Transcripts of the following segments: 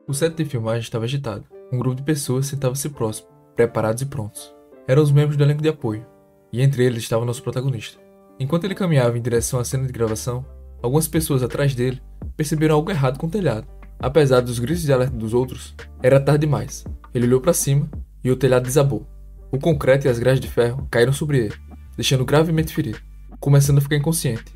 O set de filmagem estava agitado. Um grupo de pessoas sentava-se próximo, preparados e prontos. Eram os membros do elenco de apoio, e entre eles estava nosso protagonista. Enquanto ele caminhava em direção à cena de gravação, algumas pessoas atrás dele perceberam algo errado com o telhado. Apesar dos gritos de alerta dos outros, era tarde demais. Ele olhou para cima e o telhado desabou. O concreto e as grades de ferro caíram sobre ele, deixando gravemente ferido, começando a ficar inconsciente.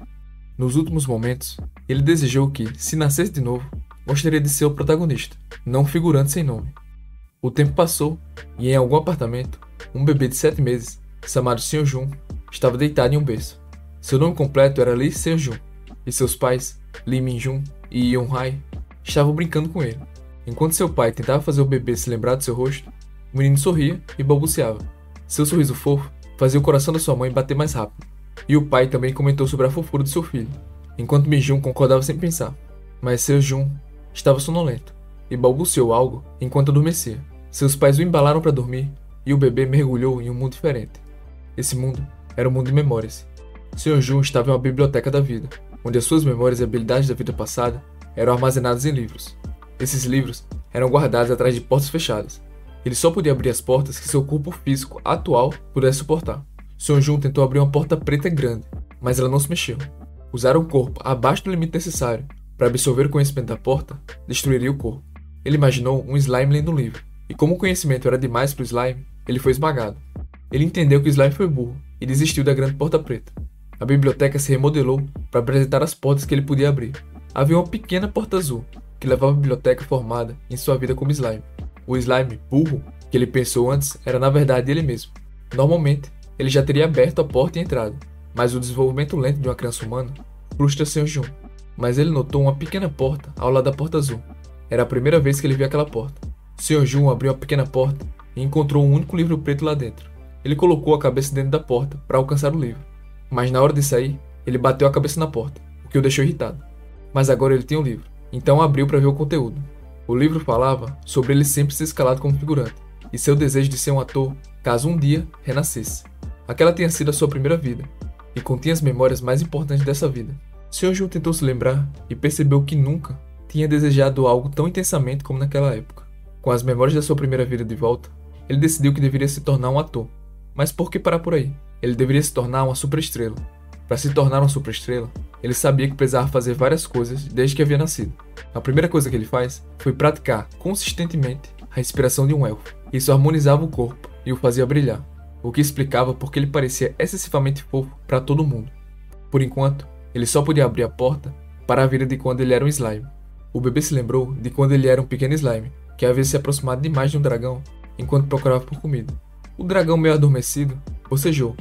Nos últimos momentos, ele desejou que, se nascesse de novo, gostaria de ser o protagonista, não um figurante sem nome. O tempo passou e em algum apartamento, um bebê de 7 meses, chamado Seung-jun, estava deitado em um berço. Seu nome completo era Lee Seung-jun, e seus pais, Lee Min-jun e Yeon-hae, estavam brincando com ele. Enquanto seu pai tentava fazer o bebê se lembrar do seu rosto, o menino sorria e balbuciava. Seu sorriso fofo fazia o coração da sua mãe bater mais rápido, e o pai também comentou sobre a fofura do seu filho, enquanto Min-jun concordava sem pensar. Mas Seung-jun estava sonolento e balbuciou algo enquanto adormecia. Seus pais o embalaram para dormir e o bebê mergulhou em um mundo diferente. Esse mundo era um mundo de memórias. Seung-jun estava em uma biblioteca da vida, onde as suas memórias e habilidades da vida passada eram armazenadas em livros. Esses livros eram guardados atrás de portas fechadas. Ele só podia abrir as portas que seu corpo físico atual pudesse suportar. Seung-jun tentou abrir uma porta preta grande, mas ela não se mexeu. Usar o corpo abaixo do limite necessário para absorver o conhecimento da porta destruiria o corpo. Ele imaginou um slime lendo um livro, e como o conhecimento era demais para o slime, ele foi esmagado. Ele entendeu que o slime foi burro e desistiu da grande porta preta. A biblioteca se remodelou para apresentar as portas que ele podia abrir. Havia uma pequena porta azul que levava à biblioteca formada em sua vida como slime. O slime burro que ele pensou antes era na verdade ele mesmo. Normalmente, ele já teria aberto a porta e entrado, mas o desenvolvimento lento de uma criança humana frustra Seung-jun. Mas ele notou uma pequena porta ao lado da porta azul. Era a primeira vez que ele via aquela porta. Seung-jun abriu a pequena porta e encontrou um único livro preto lá dentro. Ele colocou a cabeça dentro da porta para alcançar o livro. Mas na hora de sair, ele bateu a cabeça na porta, o que o deixou irritado. Mas agora ele tinha o livro, então abriu para ver o conteúdo. O livro falava sobre ele sempre ser escalado como figurante, e seu desejo de ser um ator caso um dia renascesse. Aquela tinha sido a sua primeira vida, e continha as memórias mais importantes dessa vida. Seung-jun tentou se lembrar e percebeu que nunca tinha desejado algo tão intensamente como naquela época. Com as memórias da sua primeira vida de volta, ele decidiu que deveria se tornar um ator. Mas por que parar por aí? Ele deveria se tornar uma superestrela. Para se tornar uma superestrela, ele sabia que precisava fazer várias coisas desde que havia nascido. A primeira coisa que ele faz foi praticar consistentemente a respiração de um elfo. Isso harmonizava o corpo e o fazia brilhar, o que explicava porque ele parecia excessivamente fofo para todo mundo. Por enquanto, ele só podia abrir a porta para a vida de quando ele era um slime. O bebê se lembrou de quando ele era um pequeno slime, que havia se aproximado demais de um dragão enquanto procurava por comida. O dragão, meio adormecido, bocejou,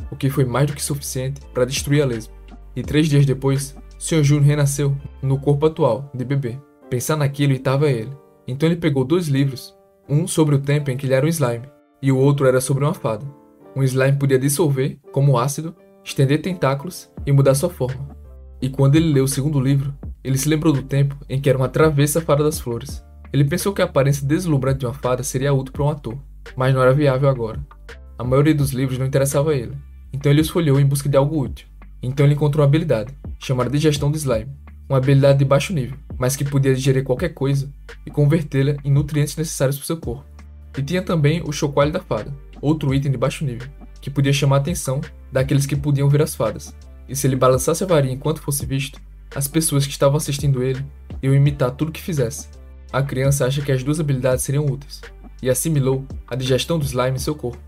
o que foi mais do que suficiente para destruir a lesma. E 3 dias depois, Seung-jun renasceu no corpo atual, de bebê. Pensar naquilo irritava ele. Então ele pegou 2 livros, um sobre o tempo em que ele era um slime, e o outro era sobre uma fada. Um slime podia dissolver, como ácido, estender tentáculos e mudar sua forma. E quando ele leu o segundo livro, ele se lembrou do tempo em que era uma travessa fada das flores. Ele pensou que a aparência deslumbrante de uma fada seria útil para um ator, mas não era viável agora. A maioria dos livros não interessava a ele, então ele os folheou em busca de algo útil. Então ele encontrou uma habilidade, chamada Digestão do Slime, uma habilidade de baixo nível, mas que podia digerir qualquer coisa e convertê-la em nutrientes necessários para o seu corpo. E tinha também o Chocalho da Fada, outro item de baixo nível, que podia chamar a atenção daqueles que podiam ver as fadas. E se ele balançasse a varinha enquanto fosse visto, as pessoas que estavam assistindo ele iam imitar tudo que fizesse. A criança acha que as 2 habilidades seriam úteis, e assimilou a digestão do slime em seu corpo.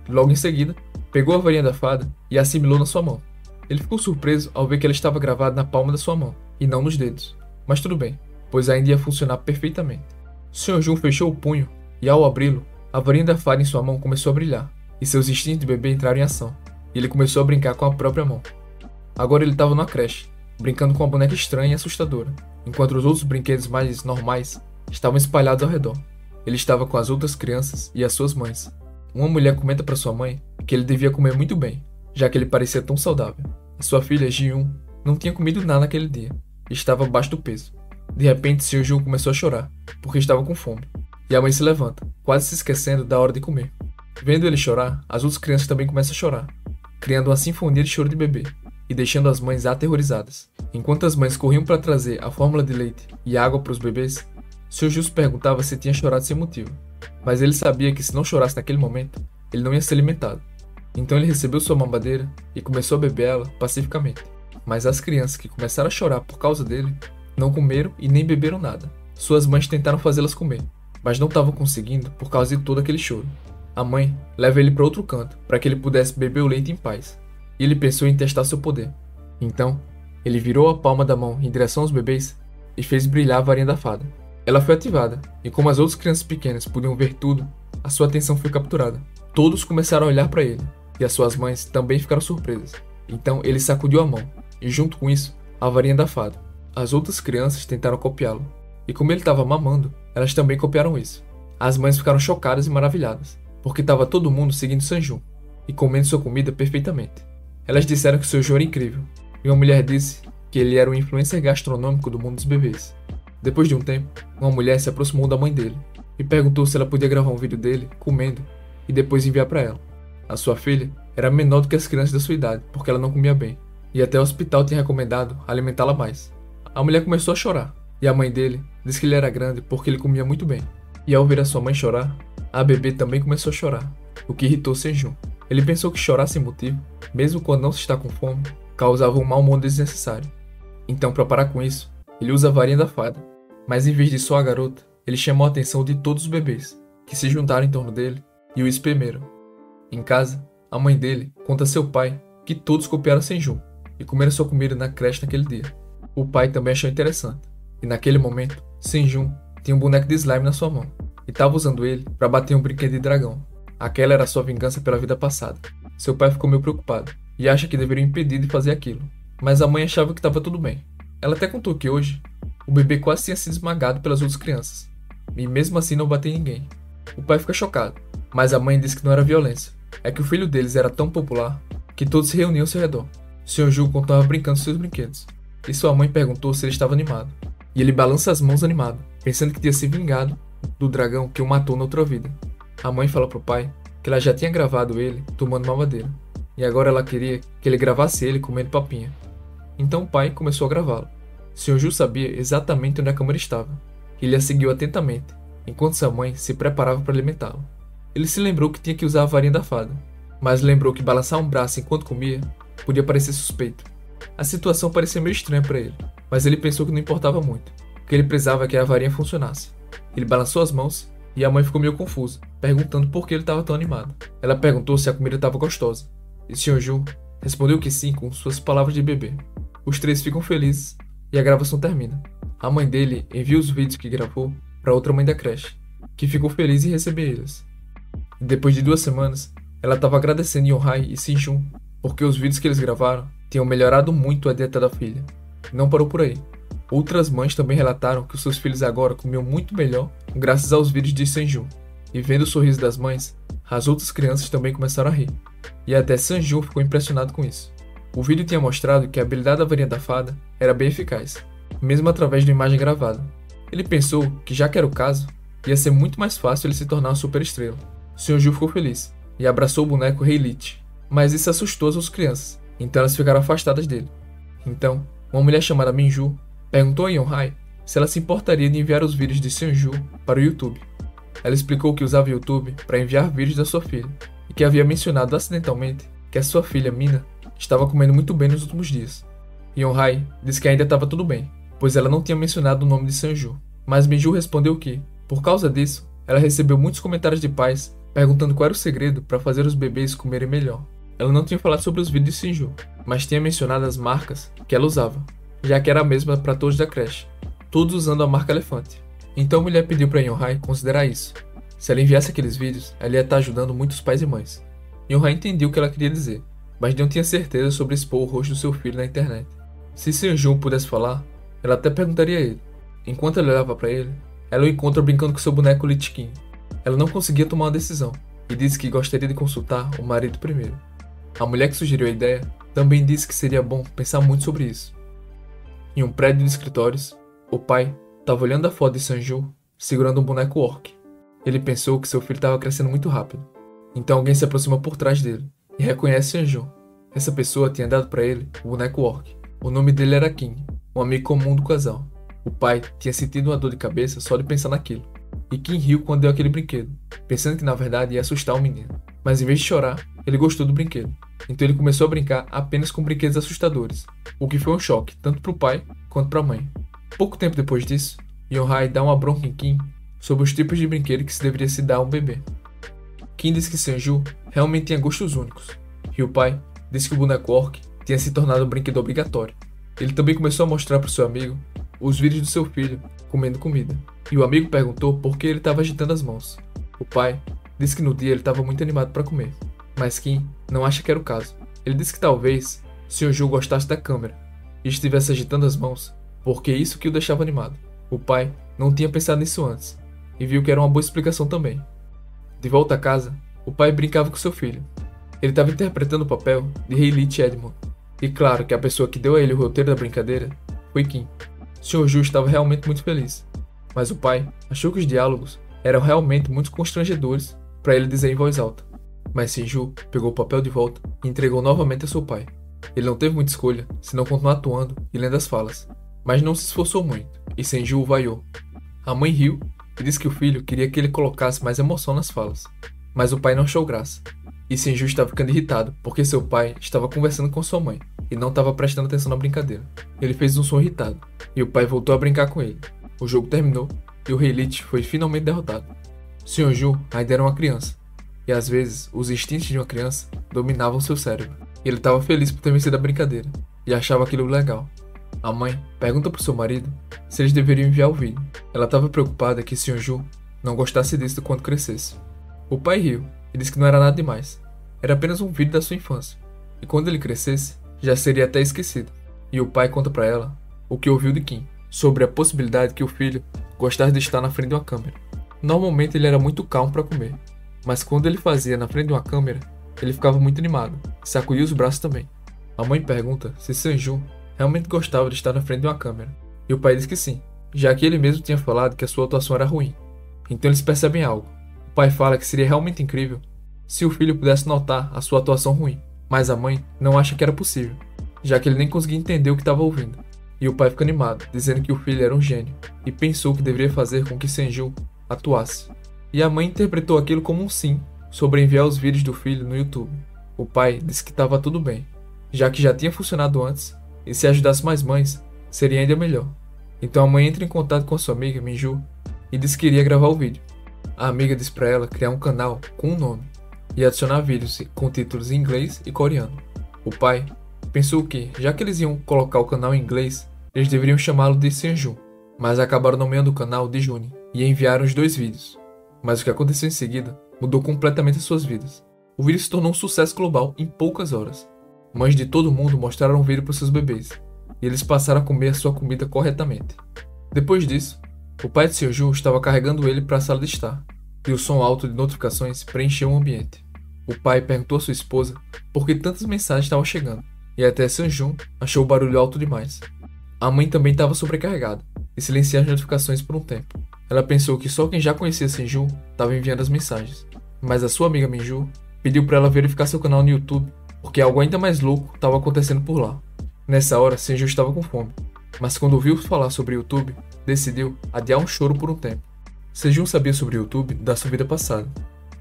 Logo em seguida, pegou a varinha da fada e a assimilou na sua mão. Ele ficou surpreso ao ver que ela estava gravada na palma da sua mão, e não nos dedos. Mas tudo bem, pois ainda ia funcionar perfeitamente. Seung-jun fechou o punho, e ao abri-lo, a varinha da fada em sua mão começou a brilhar, e seus instintos de bebê entraram em ação, e ele começou a brincar com a própria mão. Agora ele estava numa creche, brincando com uma boneca estranha e assustadora, enquanto os outros brinquedos mais normais estavam espalhados ao redor. Ele estava com as outras crianças e as suas mães. Uma mulher comenta para sua mãe que ele devia comer muito bem, já que ele parecia tão saudável. A sua filha, Ji-yoon, não tinha comido nada naquele dia e estava abaixo do peso. De repente, Seung-jun começou a chorar, porque estava com fome. E a mãe se levanta, quase se esquecendo da hora de comer. Vendo ele chorar, as outras crianças também começam a chorar, criando uma sinfonia de choro de bebê e deixando as mães aterrorizadas. Enquanto as mães corriam para trazer a fórmula de leite e água para os bebês, Seu Ju se perguntava se tinha chorado sem motivo, mas ele sabia que se não chorasse naquele momento, ele não ia ser alimentado. Então ele recebeu sua mamadeira e começou a beber ela pacificamente. Mas as crianças que começaram a chorar por causa dele não comeram e nem beberam nada. Suas mães tentaram fazê-las comer, mas não estavam conseguindo por causa de todo aquele choro. A mãe leva ele para outro canto para que ele pudesse beber o leite em paz. E ele pensou em testar seu poder. Então, ele virou a palma da mão em direção aos bebês e fez brilhar a varinha da fada. Ela foi ativada, e como as outras crianças pequenas podiam ver tudo, a sua atenção foi capturada. Todos começaram a olhar para ele, e as suas mães também ficaram surpresas. Então ele sacudiu a mão, e junto com isso, a varinha da fada. As outras crianças tentaram copiá-lo, e como ele estava mamando, elas também copiaram isso. As mães ficaram chocadas e maravilhadas, porque estava todo mundo seguindo Sanju, e comendo sua comida perfeitamente. Elas disseram que seu Ju era incrível, e uma mulher disse que ele era o influencer gastronômico do mundo dos bebês. Depois de um tempo, uma mulher se aproximou da mãe dele e perguntou se ela podia gravar um vídeo dele comendo e depois enviar para ela. A sua filha era menor do que as crianças da sua idade porque ela não comia bem, e até o hospital tinha recomendado alimentá-la mais. A mulher começou a chorar, e a mãe dele disse que ele era grande porque ele comia muito bem. E ao ver a sua mãe chorar, a bebê também começou a chorar, o que irritou Senju. Ele pensou que chorar sem motivo, mesmo quando não se está com fome, causava um mau humor desnecessário. Então, para parar com isso, ele usa a varinha da fada, mas em vez de só a garota, ele chamou a atenção de todos os bebês, que se juntaram em torno dele e o espremeram. Em casa, a mãe dele conta a seu pai que todos copiaram Senju e comeram sua comida na creche naquele dia. O pai também achou interessante, e naquele momento, Senju tinha um boneco de slime na sua mão, e estava usando ele para bater um brinquedo de dragão. Aquela era sua vingança pela vida passada. Seu pai ficou meio preocupado, e acha que deveria impedir de fazer aquilo, mas a mãe achava que estava tudo bem. Ela até contou que hoje, o bebê quase tinha sido esmagado pelas outras crianças, e mesmo assim não bateu em ninguém. O pai fica chocado, mas a mãe diz que não era violência, é que o filho deles era tão popular que todos se reuniam ao seu redor. Sr. Ju continuava brincando com seus brinquedos, e sua mãe perguntou se ele estava animado, e ele balança as mãos animado, pensando que tinha se vingado do dragão que o matou na outra vida. A mãe fala pro pai que ela já tinha gravado ele tomando mamadeira, e agora ela queria que ele gravasse ele comendo papinha. Então o pai começou a gravá-lo. Sr. Ju sabia exatamente onde a câmera estava, e ele a seguiu atentamente, enquanto sua mãe se preparava para alimentá-lo. Ele se lembrou que tinha que usar a varinha da fada, mas lembrou que balançar um braço enquanto comia podia parecer suspeito. A situação parecia meio estranha para ele, mas ele pensou que não importava muito, que ele precisava que a varinha funcionasse. Ele balançou as mãos, e a mãe ficou meio confusa, perguntando por que ele estava tão animado. Ela perguntou se a comida estava gostosa, e Sr. Ju respondeu que sim com suas palavras de bebê. Os três ficam felizes, e a gravação termina. A mãe dele envia os vídeos que gravou para outra mãe da creche, que ficou feliz em receber eles. E depois de 2 semanas, ela estava agradecendo Yonhai e Sinjun, porque os vídeos que eles gravaram tinham melhorado muito a dieta da filha. E não parou por aí. Outras mães também relataram que os seus filhos agora comiam muito melhor graças aos vídeos de Senju. E vendo o sorriso das mães, as outras crianças também começaram a rir. E até Sanju ficou impressionado com isso. O vídeo tinha mostrado que a habilidade da varinha da fada era bem eficaz, mesmo através de uma imagem gravada. Ele pensou que, já que era o caso, ia ser muito mais fácil ele se tornar uma superestrela. Senju ficou feliz e abraçou o boneco Rei Lich, mas isso assustou as outras crianças, então elas ficaram afastadas dele. Então, uma mulher chamada Minju perguntou a Yonhai se ela se importaria de enviar os vídeos de Senju para o YouTube. Ela explicou que usava o YouTube para enviar vídeos da sua filha, e que havia mencionado acidentalmente que a sua filha, Mina, estava comendo muito bem nos últimos dias. Yonhai disse que ainda estava tudo bem, pois ela não tinha mencionado o nome de Senju, mas Minju respondeu que, por causa disso, ela recebeu muitos comentários de pais perguntando qual era o segredo para fazer os bebês comerem melhor. Ela não tinha falado sobre os vídeos de Senju, mas tinha mencionado as marcas que ela usava, já que era a mesma para todos da creche, todos usando a marca Elefante. Então a mulher pediu para Yonhai considerar isso. Se ela enviasse aqueles vídeos, ela ia estar ajudando muitos pais e mães. Yonhai entendeu o que ela queria dizer, mas não tinha certeza sobre expor o rosto do seu filho na internet. Se Senju pudesse falar, ela até perguntaria a ele. Enquanto ela olhava para ele, ela o encontra brincando com seu boneco Lich King. Ela não conseguia tomar uma decisão, e disse que gostaria de consultar o marido primeiro. A mulher que sugeriu a ideia também disse que seria bom pensar muito sobre isso. Em um prédio de escritórios, o pai estava olhando a foto de Sanju segurando um boneco orc. Ele pensou que seu filho estava crescendo muito rápido. Então alguém se aproxima por trás dele e reconhece Sanju. Essa pessoa tinha dado para ele o boneco orc. O nome dele era King, um amigo comum do casal. O pai tinha sentido uma dor de cabeça só de pensar naquilo. E Kim riu quando deu aquele brinquedo, pensando que na verdade ia assustar o menino. Mas em vez de chorar, ele gostou do brinquedo. Então ele começou a brincar apenas com brinquedos assustadores, o que foi um choque tanto para o pai quanto para a mãe. Pouco tempo depois disso, Yeon-hae dá uma bronca em Kim sobre os tipos de brinquedo que se deveria se dar a um bebê. Kim disse que Seonju realmente tinha gostos únicos, e o pai disse que o boneco orc tinha se tornado um brinquedo obrigatório. Ele também começou a mostrar para o seu amigo os vídeos do seu filho comendo comida, e o amigo perguntou por que ele estava agitando as mãos. O pai disse que no dia ele estava muito animado para comer, mas Kim não acha que era o caso. Ele disse que talvez Seonju gostasse da câmera e estivesse agitando as mãos porque é isso que o deixava animado. O pai não tinha pensado nisso antes e viu que era uma boa explicação também. De volta a casa, o pai brincava com seu filho. Ele estava interpretando o papel de Hayley Edmond, e claro que a pessoa que deu a ele o roteiro da brincadeira foi Kim. Seonju estava realmente muito feliz, mas o pai achou que os diálogos eram realmente muito constrangedores para ele dizer em voz alta. Mas Seonju pegou o papel de volta e entregou novamente a seu pai. Ele não teve muita escolha, senão continuar atuando e lendo as falas, mas não se esforçou muito, e Seonju o vaiou. A mãe riu e disse que o filho queria que ele colocasse mais emoção nas falas, mas o pai não achou graça. E Seonju estava ficando irritado porque seu pai estava conversando com sua mãe e não estava prestando atenção na brincadeira. Ele fez um som irritado e o pai voltou a brincar com ele. O jogo terminou e o Hayley foi finalmente derrotado. Seonju ainda era uma criança e às vezes os instintos de uma criança dominavam seu cérebro. Ele estava feliz por ter vencido a brincadeira e achava aquilo legal. A mãe pergunta para seu marido se eles deveriam enviar o vídeo. Ela estava preocupada que Seonju não gostasse disso quando crescesse. O pai riu e disse que não era nada demais. Era apenas um vídeo da sua infância. E quando ele crescesse, já seria até esquecido. E o pai conta para ela o que ouviu de Kim, sobre a possibilidade que o filho gostasse de estar na frente de uma câmera. Normalmente ele era muito calmo para comer, mas quando ele fazia na frente de uma câmera, ele ficava muito animado, e sacudia os braços também. A mãe pergunta se Seonju realmente gostava de estar na frente de uma câmera. E o pai diz que sim, já que ele mesmo tinha falado que a sua atuação era ruim. Então eles percebem algo. O pai fala que seria realmente incrível se o filho pudesse notar a sua atuação ruim, mas a mãe não acha que era possível, já que ele nem conseguia entender o que estava ouvindo. E o pai fica animado, dizendo que o filho era um gênio, e pensou que deveria fazer com que Seonju atuasse. E a mãe interpretou aquilo como um sim sobre enviar os vídeos do filho no YouTube. O pai disse que estava tudo bem, já que já tinha funcionado antes, e se ajudasse mais mães, seria ainda melhor. Então a mãe entra em contato com a sua amiga Minju e diz que iria gravar o vídeo. A amiga diz para ela criar um canal com um nome e adicionar vídeos com títulos em inglês e coreano. O pai pensou que, já que eles iam colocar o canal em inglês, eles deveriam chamá-lo de Seonju, mas acabaram nomeando o canal de Juni e enviaram os 2 vídeos. Mas o que aconteceu em seguida mudou completamente as suas vidas. O vídeo se tornou um sucesso global em poucas horas. Mães de todo mundo mostraram o vídeo para seus bebês, e eles passaram a comer a sua comida corretamente. Depois disso, o pai de Seonju estava carregando ele para a sala de estar, e o som alto de notificações preencheu o ambiente. O pai perguntou à sua esposa por que tantas mensagens estavam chegando, e até Seonju achou o barulho alto demais. A mãe também estava sobrecarregada, e silenciou as notificações por um tempo. Ela pensou que só quem já conhecia Seonju estava enviando as mensagens, mas a sua amiga Minju pediu para ela verificar seu canal no YouTube, porque algo ainda mais louco estava acontecendo por lá. Nessa hora, Seonju estava com fome, mas quando ouviu falar sobre o YouTube, decidiu adiar um choro por um tempo. Seonju sabia sobre o YouTube da sua vida passada,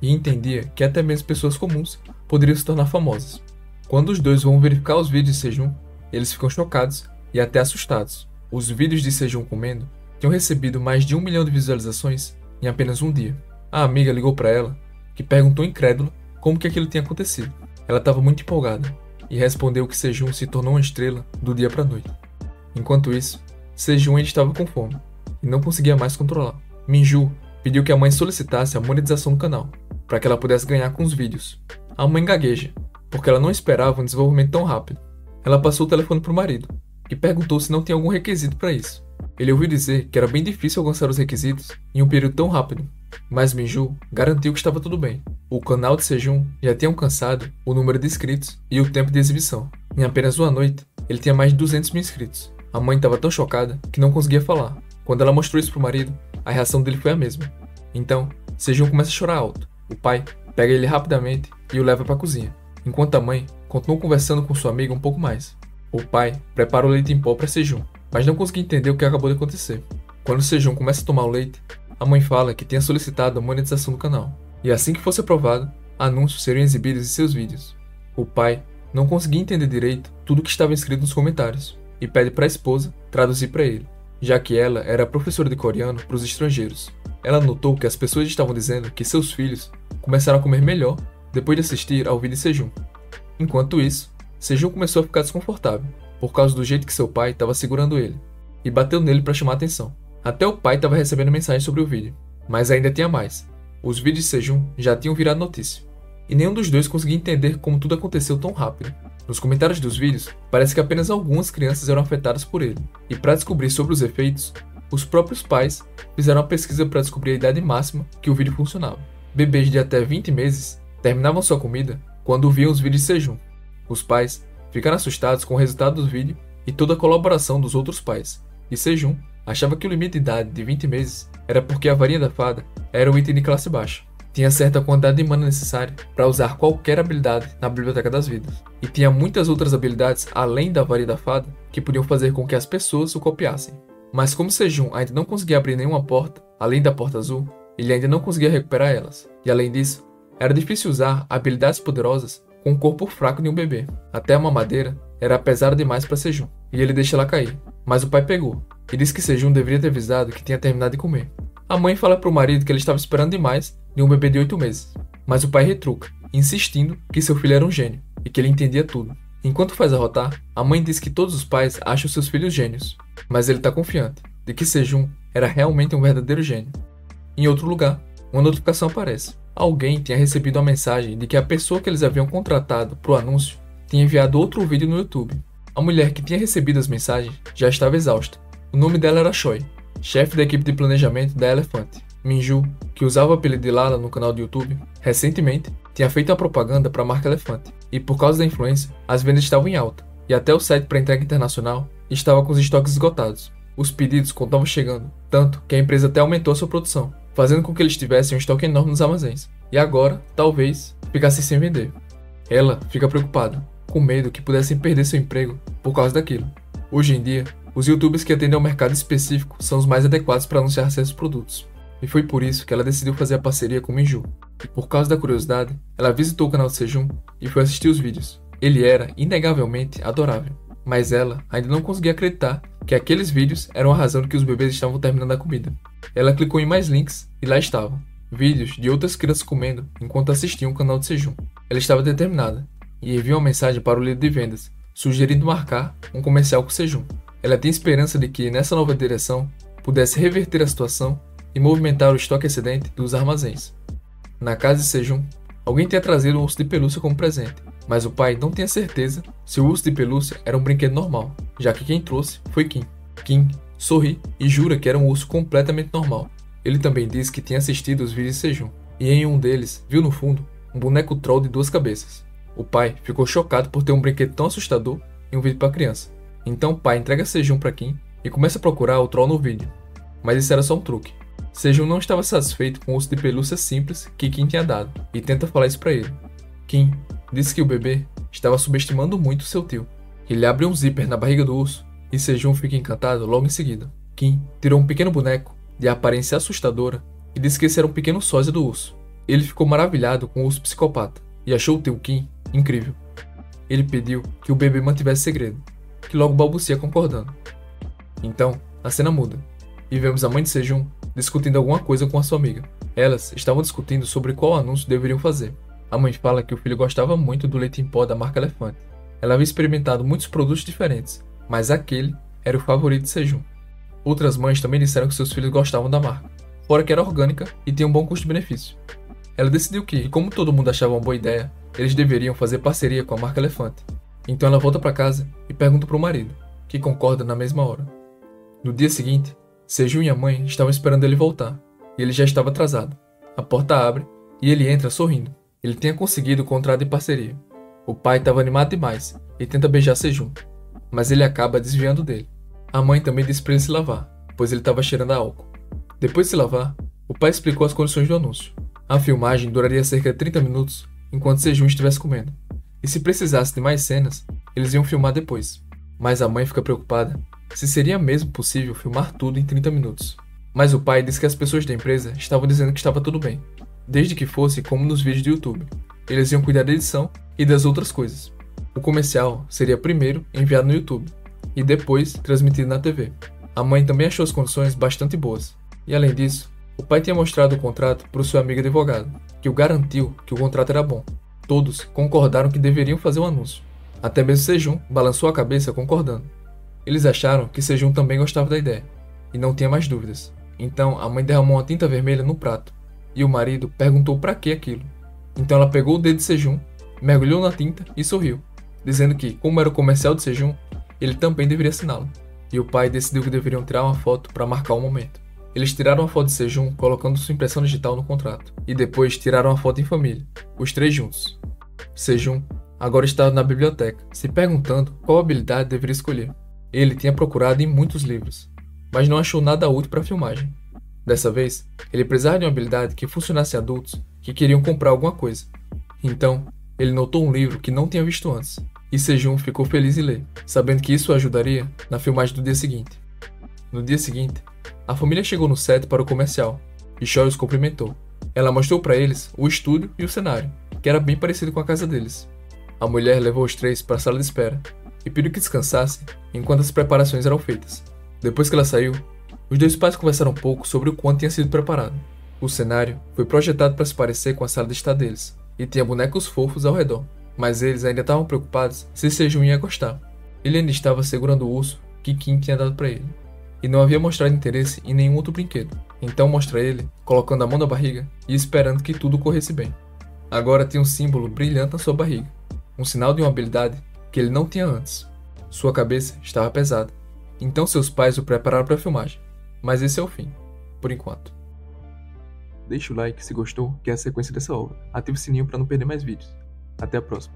e entendia que até mesmo pessoas comuns poderiam se tornar famosas. Quando os dois vão verificar os vídeos de Seonju, eles ficam chocados e até assustados. Os vídeos de Seonju comendo tinham recebido mais de 1 milhão de visualizações em apenas um dia. A amiga ligou para ela, que perguntou incrédula como que aquilo tinha acontecido. Ela estava muito empolgada e respondeu que Seonju se tornou uma estrela do dia para a noite. Enquanto isso, Seonju ainda estava com fome e não conseguia mais controlar. Minju pediu que a mãe solicitasse a monetização do canal, para que ela pudesse ganhar com os vídeos. A mãe gagueja, porque ela não esperava um desenvolvimento tão rápido. Ela passou o telefone para o marido, que perguntou se não tinha algum requisito para isso. Ele ouviu dizer que era bem difícil alcançar os requisitos em um período tão rápido, mas Minju garantiu que estava tudo bem. O canal de Seonju já tinha alcançado o número de inscritos e o tempo de exibição. Em apenas uma noite, ele tinha mais de 200 mil inscritos. A mãe estava tão chocada que não conseguia falar. Quando ela mostrou isso para o marido, a reação dele foi a mesma. Então, Seonju começa a chorar alto. O pai pega ele rapidamente e o leva para a cozinha, enquanto a mãe continua conversando com sua amiga um pouco mais. O pai prepara o leite em pó para Seonju mas não conseguia entender o que acabou de acontecer. Quando Sejong começa a tomar o leite, a mãe fala que tinha solicitado a monetização do canal, e assim que fosse aprovado, anúncios seriam exibidos em seus vídeos. O pai não conseguia entender direito tudo o que estava escrito nos comentários, e pede para a esposa traduzir para ele, já que ela era professora de coreano para os estrangeiros. Ela notou que as pessoas estavam dizendo que seus filhos começaram a comer melhor depois de assistir ao vídeo de Sejong. Enquanto isso, Sejong começou a ficar desconfortável, por causa do jeito que seu pai estava segurando ele, e bateu nele para chamar a atenção. Até o pai estava recebendo mensagens sobre o vídeo, mas ainda tinha mais. Os vídeos de Sejong já tinham virado notícia, e nenhum dos dois conseguia entender como tudo aconteceu tão rápido. Nos comentários dos vídeos, parece que apenas algumas crianças eram afetadas por ele, e para descobrir sobre os efeitos, os próprios pais fizeram uma pesquisa para descobrir a idade máxima que o vídeo funcionava. Bebês de até 20 meses terminavam sua comida quando viam os vídeos de Sejong. Os pais ficaram assustados com o resultado do vídeo e toda a colaboração dos outros pais, e Sejong achava que o limite de idade de 20 meses era porque a varinha da fada era um item de classe baixa. Tinha certa quantidade de mana necessária para usar qualquer habilidade na Biblioteca das Vidas, e tinha muitas outras habilidades além da varinha da fada que podiam fazer com que as pessoas o copiassem. Mas como Sejong ainda não conseguia abrir nenhuma porta, além da porta azul, ele ainda não conseguia recuperar elas, e além disso, era difícil usar habilidades poderosas com o corpo fraco de um bebê. Até a mamadeira era pesada demais para Sejong, e ele deixa ela cair, mas o pai pegou, e disse que Sejong deveria ter avisado que tinha terminado de comer. A mãe fala para o marido que ele estava esperando demais de um bebê de 8 meses, mas o pai retruca, insistindo que seu filho era um gênio, e que ele entendia tudo. Enquanto faz arrotar, a mãe diz que todos os pais acham seus filhos gênios, mas ele está confiante de que Sejong era realmente um verdadeiro gênio. Em outro lugar, uma notificação aparece. Alguém tinha recebido uma mensagem de que a pessoa que eles haviam contratado para o anúncio tinha enviado outro vídeo no YouTube. A mulher que tinha recebido as mensagens já estava exausta. O nome dela era Choi, chefe da equipe de planejamento da Elefante. Minju, que usava o apelido de Lala no canal do YouTube, recentemente tinha feito a propaganda para a marca Elefante, e por causa da influência, as vendas estavam em alta, e até o site para entrega internacional estava com os estoques esgotados. Os pedidos continuavam chegando, tanto que a empresa até aumentou a sua produção, fazendo com que eles tivessem um estoque enorme nos armazéns, e agora, talvez, ficassem sem vender. Ela fica preocupada, com medo que pudessem perder seu emprego por causa daquilo. Hoje em dia, os youtubers que atendem ao mercado específico são os mais adequados para anunciar certos produtos, e foi por isso que ela decidiu fazer a parceria com Minju. E por causa da curiosidade, ela visitou o canal de Sejong e foi assistir os vídeos. Ele era, inegavelmente, adorável, mas ela ainda não conseguia acreditar que aqueles vídeos eram a razão de que os bebês estavam terminando a comida. Ela clicou em mais links e lá estavam, vídeos de outras crianças comendo enquanto assistiam o canal de Sejong. Ela estava determinada e enviou uma mensagem para o líder de vendas, sugerindo marcar um comercial com Sejong. Ela tinha esperança de que, nessa nova direção, pudesse reverter a situação e movimentar o estoque excedente dos armazéns. Na casa de Sejong, alguém tinha trazido um urso de pelúcia como presente, mas o pai não tinha certeza se o urso de pelúcia era um brinquedo normal, já que quem trouxe foi Kim. Kim sorri e jura que era um urso completamente normal. Ele também diz que tinha assistido os vídeos de Sejong, e em um deles viu no fundo um boneco troll de 2 cabeças. O pai ficou chocado por ter um brinquedo tão assustador em um vídeo para criança. Então o pai entrega Sejong para Kim e começa a procurar o troll no vídeo, mas isso era só um truque. Sejong não estava satisfeito com o urso de pelúcia simples que Kim tinha dado, e tenta falar isso para ele. Kim disse que o bebê estava subestimando muito seu tio. Ele abre um zíper na barriga do urso, e Sejong fica encantado logo em seguida. Kim tirou um pequeno boneco de aparência assustadora e disse que esse era um pequeno sósia do urso. Ele ficou maravilhado com o urso psicopata, e achou o tio Kim incrível. Ele pediu que o bebê mantivesse segredo, que logo balbucia concordando. Então, a cena muda, e vemos a mãe de Sejong discutindo alguma coisa com a sua amiga. Elas estavam discutindo sobre qual anúncio deveriam fazer. A mãe fala que o filho gostava muito do leite em pó da marca Elefante. Ela havia experimentado muitos produtos diferentes, mas aquele era o favorito de Sejong. Outras mães também disseram que seus filhos gostavam da marca, fora que era orgânica e tinha um bom custo-benefício. Ela decidiu que, como todo mundo achava uma boa ideia, eles deveriam fazer parceria com a marca Elefante. Então ela volta para casa e pergunta para o marido, que concorda na mesma hora. No dia seguinte, Sejong e a mãe estavam esperando ele voltar, e ele já estava atrasado. A porta abre e ele entra sorrindo. Ele tinha conseguido o contrato de parceria. O pai estava animado demais e tenta beijar Sejong, mas ele acaba desviando dele. A mãe também disse para ele se lavar, pois ele estava cheirando a álcool. Depois de se lavar, o pai explicou as condições do anúncio. A filmagem duraria cerca de 30 minutos enquanto Sejong estivesse comendo, e se precisasse de mais cenas, eles iam filmar depois. Mas a mãe fica preocupada se seria mesmo possível filmar tudo em 30 minutos. Mas o pai disse que as pessoas da empresa estavam dizendo que estava tudo bem, desde que fosse como nos vídeos do YouTube. Eles iam cuidar da edição e das outras coisas. O comercial seria primeiro enviado no YouTube e depois transmitido na TV. A mãe também achou as condições bastante boas. E além disso, o pai tinha mostrado o contrato para o seu amigo advogado, que o garantiu que o contrato era bom. Todos concordaram que deveriam fazer o anúncio. Até mesmo Sejun balançou a cabeça concordando. Eles acharam que Sejun também gostava da ideia, e não tinha mais dúvidas. Então a mãe derramou uma tinta vermelha no prato, e o marido perguntou para que aquilo. Então ela pegou o dedo de Sejun, mergulhou na tinta e sorriu, dizendo que, como era o comercial de Sejun, ele também deveria assiná-lo. E o pai decidiu que deveriam tirar uma foto para marcar o momento. Eles tiraram uma foto de Sejun colocando sua impressão digital no contrato, e depois tiraram uma foto em família, os três juntos. Sejun agora estava na biblioteca, se perguntando qual habilidade deveria escolher. Ele tinha procurado em muitos livros, mas não achou nada útil para a filmagem. Dessa vez, ele precisava de uma habilidade que funcionasse em adultos que queriam comprar alguma coisa. Então, ele notou um livro que não tinha visto antes, e Sejun ficou feliz em ler, sabendo que isso o ajudaria na filmagem do dia seguinte. No dia seguinte, a família chegou no set para o comercial, e Choi os cumprimentou. Ela mostrou para eles o estúdio e o cenário, que era bem parecido com a casa deles. A mulher levou os três para a sala de espera, e pediu que descansassem enquanto as preparações eram feitas. Depois que ela saiu, os dois pais conversaram um pouco sobre o quanto tinha sido preparado. O cenário foi projetado para se parecer com a sala de estar deles, e tinha bonecos fofos ao redor, mas eles ainda estavam preocupados se Sejun ia gostar. Ele ainda estava segurando o urso que Kim tinha dado para ele, e não havia mostrado interesse em nenhum outro brinquedo. Então mostra ele colocando a mão na barriga e esperando que tudo corresse bem. Agora tinha um símbolo brilhante na sua barriga, um sinal de uma habilidade que ele não tinha antes. Sua cabeça estava pesada, então seus pais o prepararam para a filmagem. Mas esse é o fim, por enquanto. Deixe o like se gostou, que é a sequência dessa obra. Ative o sininho para não perder mais vídeos. Até a próxima.